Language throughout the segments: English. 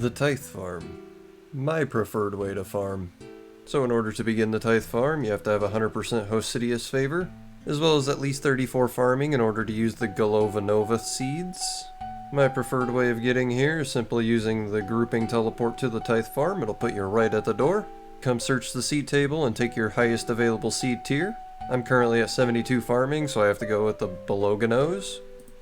The Tithe Farm. My preferred way to farm. So in order to begin the Tithe Farm, you have to have 100% Hosidius favor, as well as at least 34 farming in order to use the Golovanova seeds. My preferred way of getting here is simply using the grouping teleport to the Tithe Farm. It'll put you right at the door. Come search the seed table and take your highest available seed tier. I'm currently at 72 farming, so I have to go with the Beloganos.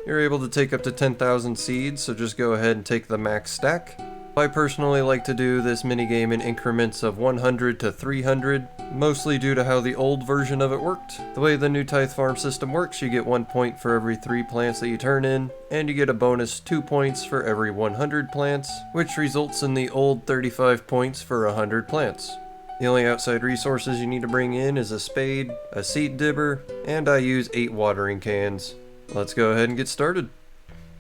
You're able to take up to 10,000 seeds, so just go ahead and take the max stack. I personally like to do this minigame in increments of 100 to 300, mostly due to how the old version of it worked. The way the new Tithe Farm system works, you get 1 point for every 3 plants that you turn in, and you get a bonus 2 points for every 100 plants, which results in the old 35 points for 100 plants. The only outside resources you need to bring in is a spade, a seed dibber, and I use 8 watering cans. Let's go ahead and get started.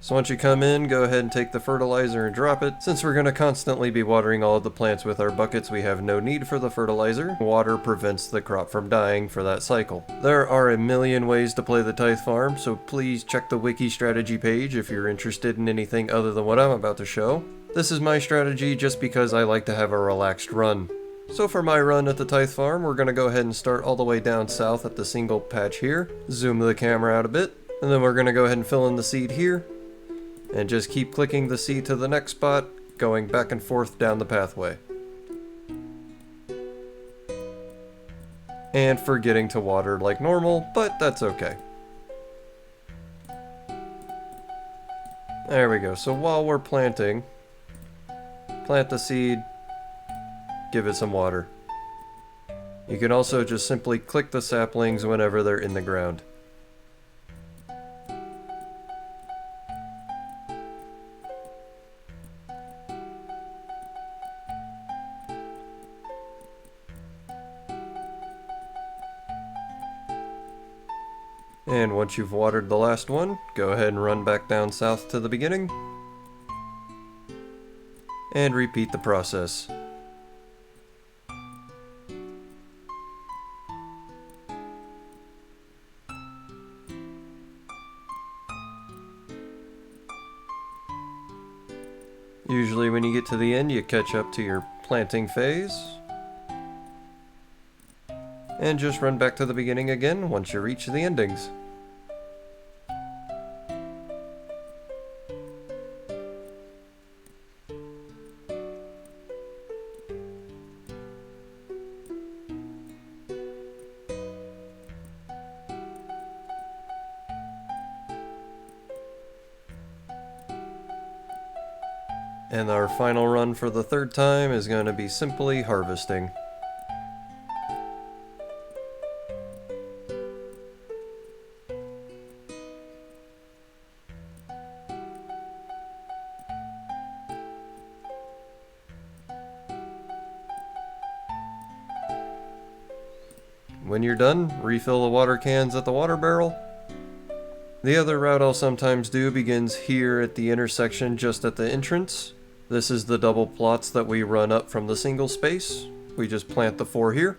So once you come in, go ahead and take the fertilizer and drop it. Since we're going to constantly be watering all of the plants with our buckets, we have no need for the fertilizer. Water prevents the crop from dying for that cycle. There are a million ways to play the Tithe Farm, so please check the wiki strategy page if you're interested in anything other than what I'm about to show. This is my strategy just because I like to have a relaxed run. So for my run at the Tithe Farm, we're going to go ahead and start all the way down south at the single patch here. Zoom the camera out a bit, and then we're going to go ahead and fill in the seed here. And just keep clicking the seed to the next spot, going back and forth down the pathway. And forgetting to water like normal, but that's okay. There we go. So while we're planting, plant the seed, give it some water. You can also just simply click the saplings whenever they're in the ground. And once you've watered the last one, go ahead and run back down south to the beginning. And repeat the process. Usually when you get to the end, you catch up to your planting phase. And just run back to the beginning again once you reach the endings. And our final run for the third time is going to be simply harvesting. When you're done, refill the water cans at the water barrel. The other route I'll sometimes do begins here at the intersection just at the entrance. This is the double plots that we run up from the single space. We just plant the 4 here.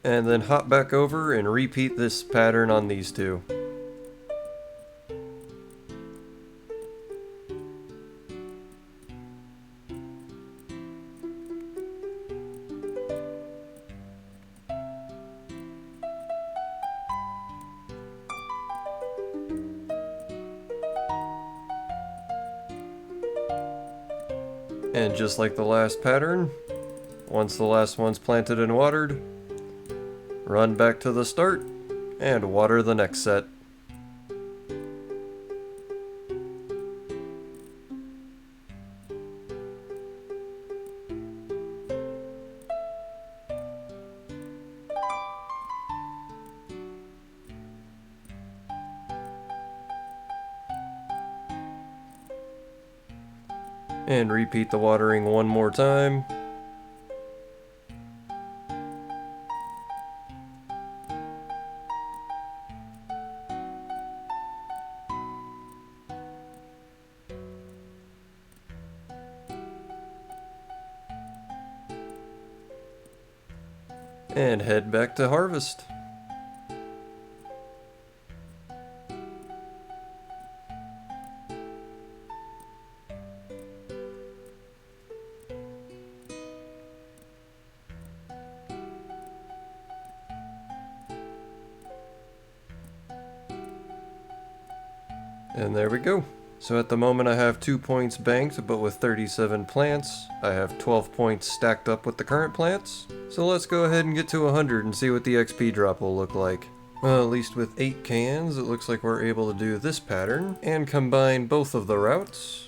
And then hop back over and repeat this pattern on these 2. And just like the last pattern, once the last one's planted and watered, run back to the start and water the next set. And repeat the watering one more time. And head back to harvest. And there we go. So at the moment I have 2 points banked, but with 37 plants, I have 12 points stacked up with the current plants. So let's go ahead and get to 100 and see what the XP drop will look like. Well, at least with 8 cans, it looks like we're able to do this pattern and combine both of the routes.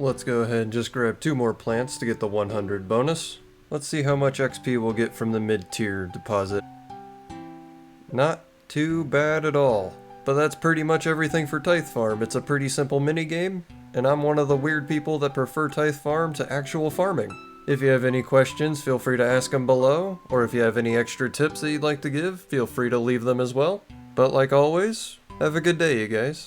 Let's go ahead and just grab 2 more plants to get the 100 bonus. Let's see how much XP we'll get from the mid-tier deposit. Not too bad at all. But that's pretty much everything for Tithe Farm. It's a pretty simple minigame, and I'm one of the weird people that prefer Tithe Farm to actual farming. If you have any questions, feel free to ask them below, or if you have any extra tips that you'd like to give, feel free to leave them as well. But like always, have a good day, you guys.